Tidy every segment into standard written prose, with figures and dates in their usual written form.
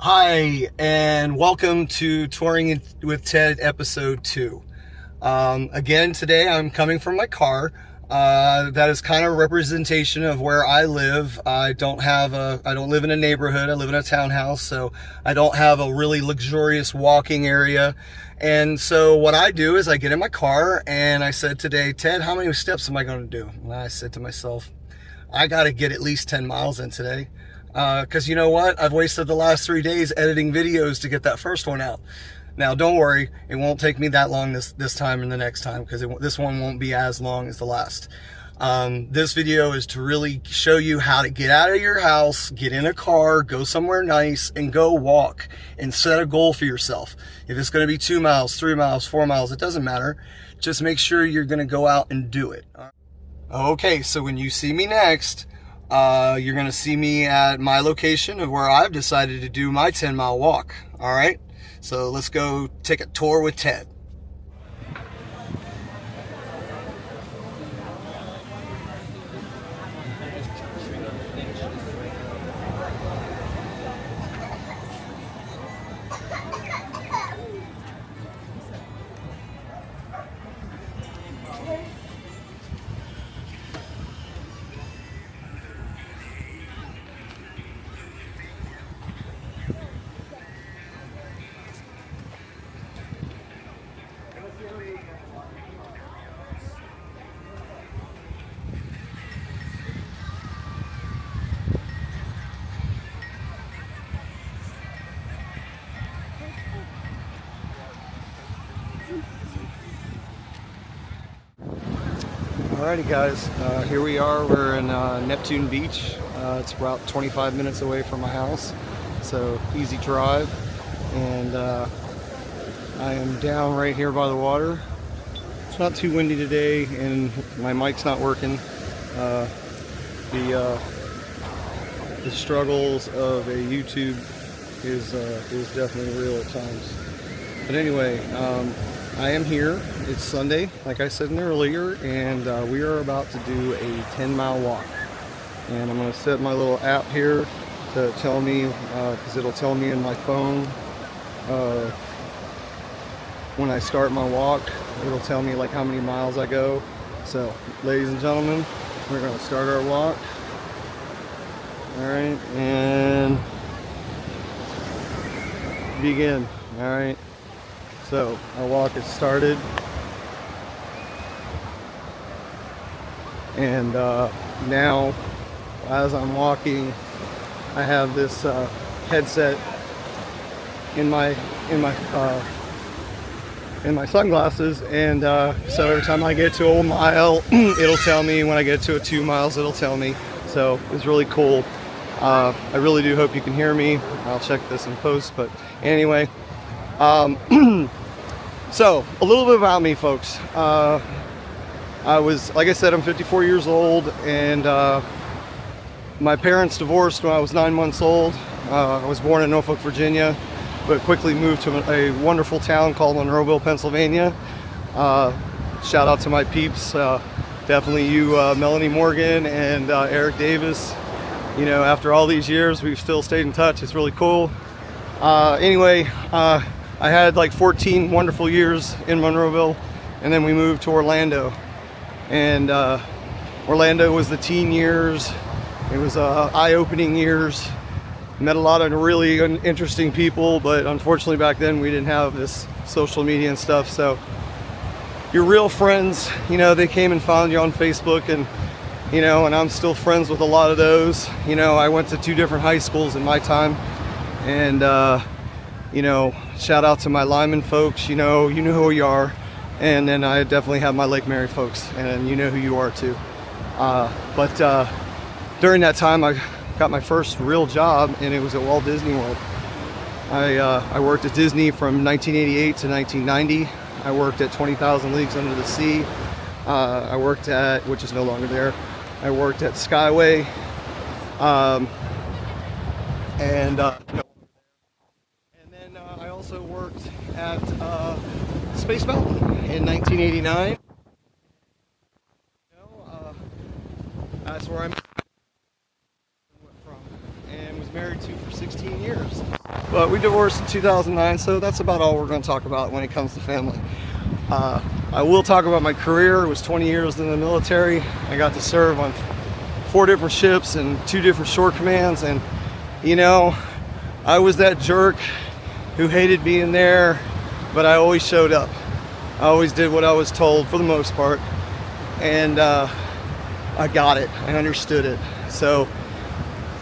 Hi, and welcome to Touring with Ted episode 2. Again, today I'm coming from my car. That is kind of a representation of where I live. I don't live in a neighborhood. I live in a townhouse, so I don't have a really luxurious walking area. And so what I do is I get in my car and I said today, Ted, how many steps am I going to do? And I said to myself, I got to get at least 10 miles in today. Because you know what? I've wasted the last 3 days editing videos to get that first one out. Now, don't worry. It won't take me that long this time and the next time, because this one won't be as long as the last. This video is to really show you how to get out of your house, get in a car, go somewhere nice, and go walk and set a goal for yourself. If it's going to be 2 miles, 3 miles, 4 miles, it doesn't matter. Just make sure you're going to go out and do it. Okay, so when you see me next, you're going to see me at my location of where I've decided to do my 10-mile walk. All right, so let's go take a tour with Ted. Alrighty guys, here we are. We're in Neptune Beach. It's about 25 minutes away from my house, so easy drive. And I am down right here by the water. It's not too windy today and my mic's not working. The struggles of a YouTube is definitely real at times. But anyway, I am here. It's Sunday, like I said earlier, and we are about to do a 10-mile walk. And I'm going to set my little app here to tell me, because it'll tell me in my phone when I start my walk. It'll tell me like how many miles I go. So, ladies and gentlemen, we're going to start our walk. All right, and begin. All right. So our walk has started, and now as I'm walking, I have this headset in my sunglasses, and so every time I get to a mile, it'll tell me. When I get to 2 miles, it'll tell me. So it's really cool. I really do hope you can hear me. I'll check this in post, but anyway. So, a little bit about me, folks. Like I said, I'm 54 years old, and my parents divorced when I was 9 months old. I was born in Norfolk, Virginia, but quickly moved to a wonderful town called Monroeville, Pennsylvania. Shout out to my peeps, definitely you, Melanie Morgan and Eric Davis. You know, after all these years, we've still stayed in touch. It's really cool. Anyway, I had like 14 wonderful years in Monroeville, and then we moved to Orlando. And Orlando was the teen years. It was eye-opening years. Met a lot of really interesting people, but unfortunately back then we didn't have this social media and stuff. So your real friends, you know, they came and found you on Facebook, and you know, and I'm still friends with a lot of those. You know, I went to 2 different high schools in my time, and you know, shout out to my Lyman folks. You know who you are. And then I definitely have my Lake Mary folks, and you know who you are too. But during that time, I got my first real job, and it was at Walt Disney World. I worked at Disney from 1988 to 1990. I worked at 20,000 Leagues Under the Sea. I worked at, which is no longer there, I worked at Skyway. And then I also worked at Space Mountain in 1989. That's where I'm from and was married to for 16 years. But we divorced in 2009, so that's about all we're going to talk about when it comes to family. I will talk about my career. It was 20 years in the military. I got to serve on 4 different ships and 2 different shore commands, and you know, I was that jerk who hated being there, but I always showed up. I always did what I was told for the most part, and I got it. I understood it. So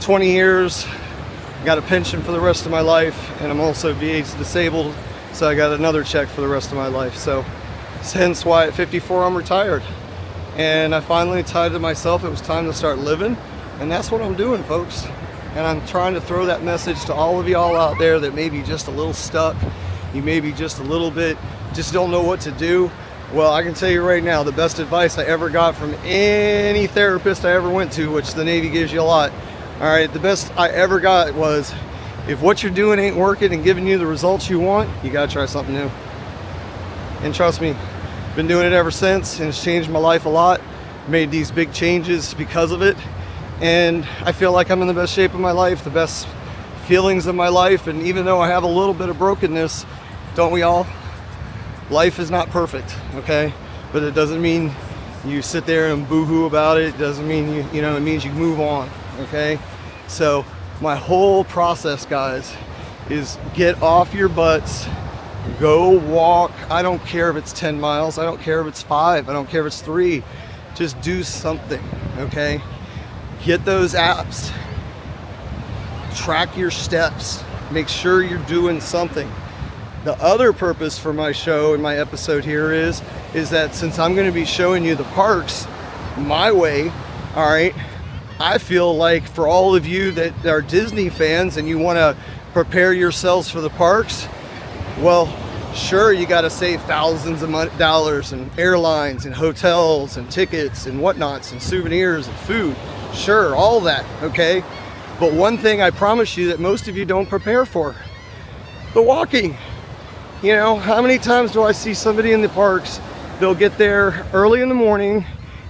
20 years, got a pension for the rest of my life, and I'm also VA disabled, so I got another check for the rest of my life. So hence why at 54 I'm retired, and I finally decided to myself it was time to start living, and that's what I'm doing, folks. And I'm trying to throw that message to all of y'all out there that may be just a little stuck, you may be just a little bit, just don't know what to do. Well, I can tell you right now, the best advice I ever got from any therapist I ever went to, which the Navy gives you a lot, all right, the best I ever got was, if what you're doing ain't working and giving you the results you want, you gotta try something new. And trust me, been doing it ever since, and it's changed my life a lot. Made these big changes because of it, and I feel like I'm in the best shape of my life, the best feelings of my life. And even though I have a little bit of brokenness, don't we all? Life is not perfect, okay? But it doesn't mean you sit there and boo-hoo about it. It doesn't mean you know, it means you move on, okay? So my whole process, guys, is get off your butts, go walk. I don't care if it's 10 miles, I don't care if it's 5, I don't care if it's 3. Just do something, okay? Get those apps, track your steps, make sure you're doing something. The other purpose for my show and my episode here is that since I'm going to be showing you the parks my way, all right, I feel like for all of you that are Disney fans and you want to prepare yourselves for the parks, well, sure, you got to save thousands of dollars in airlines and hotels and tickets and whatnots and souvenirs and food. Sure, all that, okay? But one thing I promise you that most of you don't prepare for, the walking. You know, how many times do I see somebody in the parks, they'll get there early in the morning,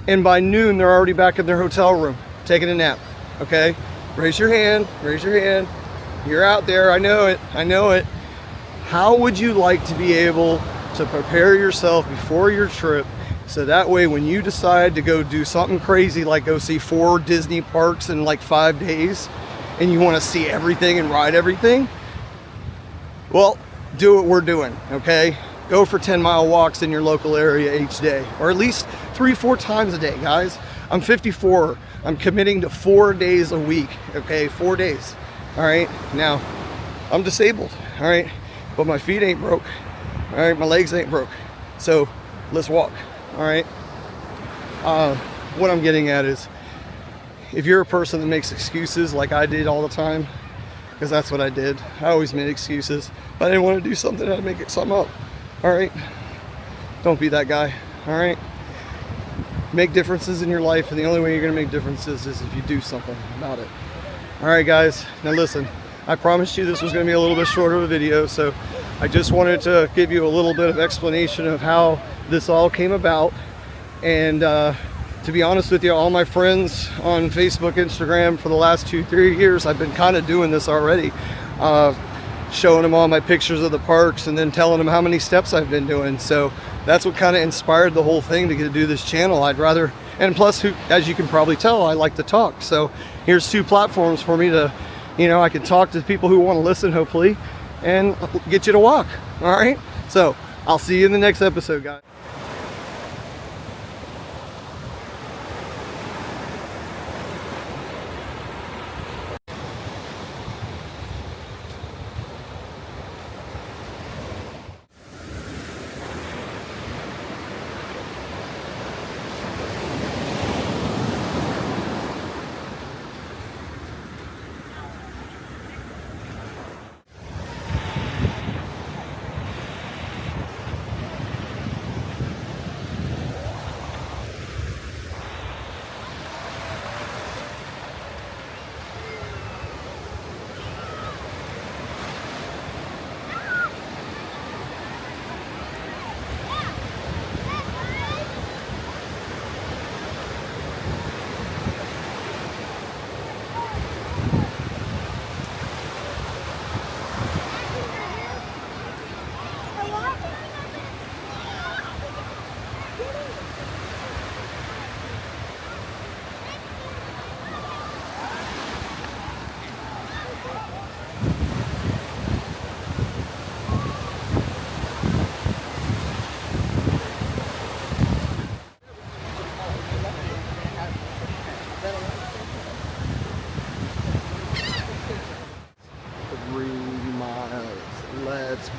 and by noon they're already back in their hotel room taking a nap, okay? Raise your hand, raise your hand. You're out there, I know it, I know it. How would you like to be able to prepare yourself before your trip, so that way when you decide to go do something crazy like go see 4 Disney parks in like 5 days, and you want to see everything and ride everything, well, do what we're doing, okay? Go for 10-mile walks in your local area each day, or at least 3-4 times a day, guys. I'm 54. I'm committing to 4 days a week, okay? 4 days, all right? Now, I'm disabled, all right? But my feet ain't broke, all right? My legs ain't broke. So let's walk, all right? What I'm getting at is, if you're a person that makes excuses like I did all the time, because that's what I did. I always made excuses. If I didn't want to do something, I'd make it something up. All right? Don't be that guy. All right? Make differences in your life, and the only way you're going to make differences is if you do something about it. All right, guys. Now listen, I promised you this was going to be a little bit shorter of a video, so I just wanted to give you a little bit of explanation of how this all came about. And to be honest with you, all my friends on Facebook, Instagram for the last 2-3 years, I've been kind of doing this already, showing them all my pictures of the parks and then telling them how many steps I've been doing. So that's what kind of inspired the whole thing to do this channel. I'd rather, and plus, as you can probably tell, I like to talk. So here's 2 platforms for me to, you know, I can talk to people who want to listen, hopefully, and get you to walk. All right? So I'll see you in the next episode, guys.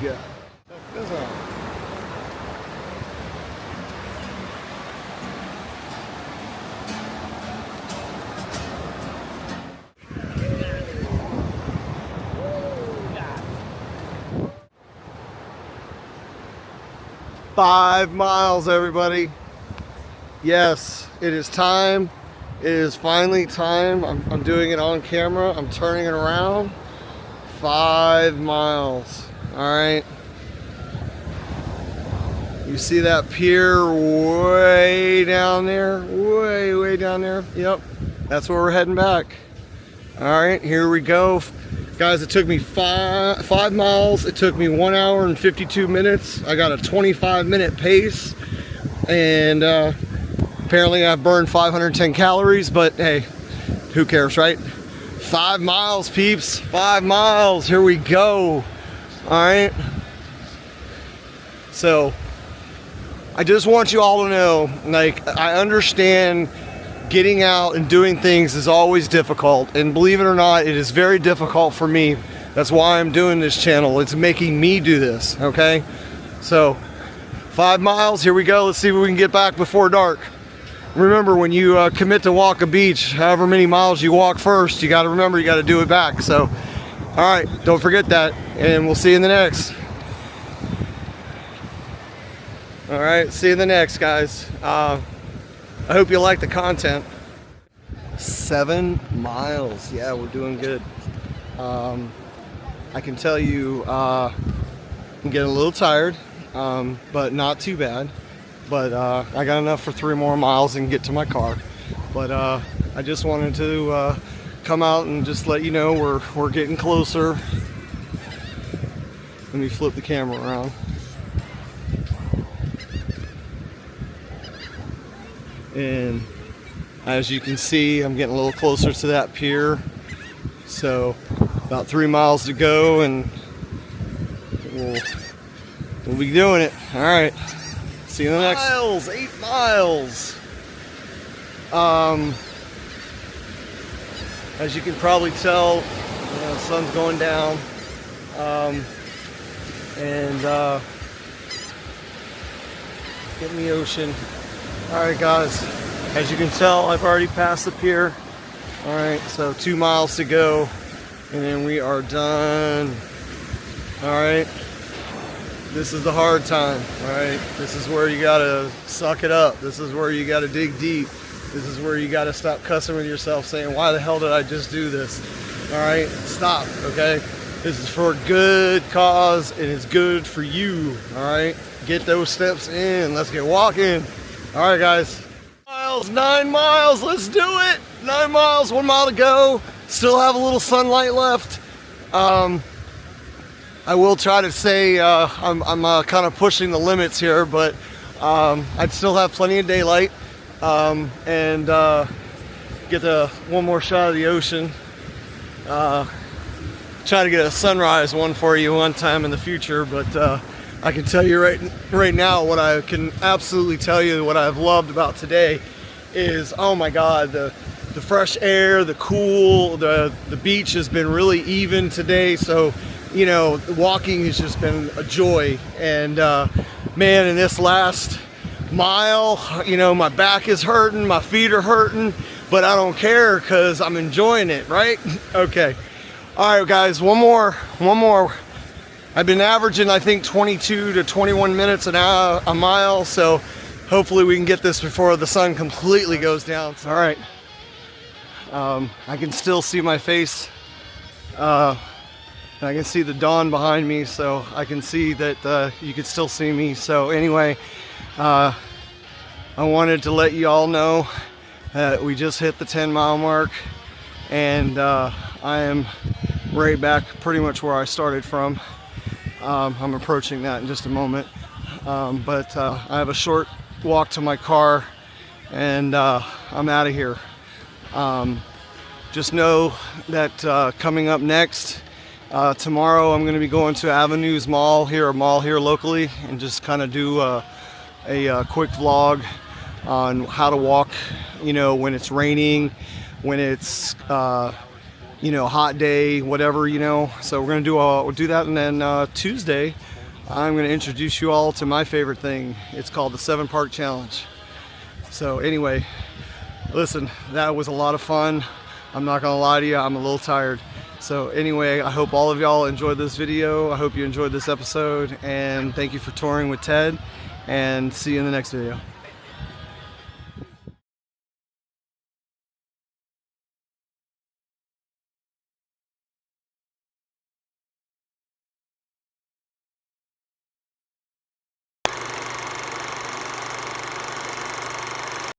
Yeah. Check this out. Five miles, everybody. Yes, it is time. It is finally time. I'm doing it on camera. I'm turning it around. 5 miles. All right. You see that pier way down there? Way down there. Yep. That's where we're heading back. All right, here we go. Guys, it took me five miles. It took me 1 hour and 52 minutes. I got a 25-minute pace. And apparently I've burned 510 calories, but hey, who cares, right? 5 miles, peeps. 5 miles. Here we go. All right. So I just want you all to know, like, I understand getting out and doing things is always difficult, and believe it or not, it is very difficult for me. That's why I'm doing this channel. It's making me do this, okay? So 5 miles, here we go. Let's see if we can get back before dark. Remember, when you commit to walk a beach, however many miles you walk first, you got to remember you got to do it back. So all right, don't forget that, and we'll see you in the next. All right, see you in the next, guys. I hope you like the content. 7 miles. Yeah, we're doing good. I can tell you I'm getting a little tired, but not too bad. But I got enough for 3 more miles and get to my car. But I just wanted to come out and just let you know we're getting closer. Let me flip the camera around. And as you can see, I'm getting a little closer to that pier. So about 3 miles to go, and we'll be doing it. All right. See you in the next. 8 miles. As you can probably tell, the sun's going down. Get in the ocean. All right, guys, as you can tell, I've already passed the pier. All right, so 2 miles to go, and then we are done. All right, this is the hard time. All right, this is where you gotta suck it up. This is where you gotta dig deep. This is where you gotta stop cussing with yourself, saying, why the hell did I just do this? All right, stop, okay? This is for a good cause, and it's good for you. All right, get those steps in. Let's get walking. All right, guys. 9 miles, let's do it. 9 miles, 1 mile to go. Still have a little sunlight left. I will try to say I'm kind of pushing the limits here, but I'd still have plenty of daylight, and get one more shot of the ocean. Try to get a sunrise one for you one time in the future, but I can tell you right now, what I can absolutely tell you, what I've loved about today is, oh my God, the fresh air, the cool, the beach has been really even today. So, walking has just been a joy. And man, in this last mile, my back is hurting, my feet are hurting, but I don't care because I'm enjoying it, right? Okay. All right, guys, one more. I've been averaging, I think, 22 to 21 minutes a mile, so hopefully we can get this before the sun completely goes down. All right. I can still see my face. I can see the dawn behind me, so I can see that you can still see me. So anyway, I wanted to let you all know that we just hit the 10-mile mark, and I am right back pretty much where I started from. I'm approaching that in just a moment, but I have a short walk to my car, and I'm out of here. Just know that coming up next, tomorrow I'm going to be going to Avenues Mall here locally, and just kind of do a quick vlog on how to walk, when it's raining, when it's hot day, whatever, so we're gonna do that. And then Tuesday I'm going to introduce you all to my favorite thing. It's called the 7-Park Challenge. So anyway, listen, that was a lot of fun. I'm not going to lie to you, I'm a little tired. So anyway, I hope all of y'all enjoyed this video. I hope you enjoyed this episode, and thank you for touring with Ted, and see you in the next video.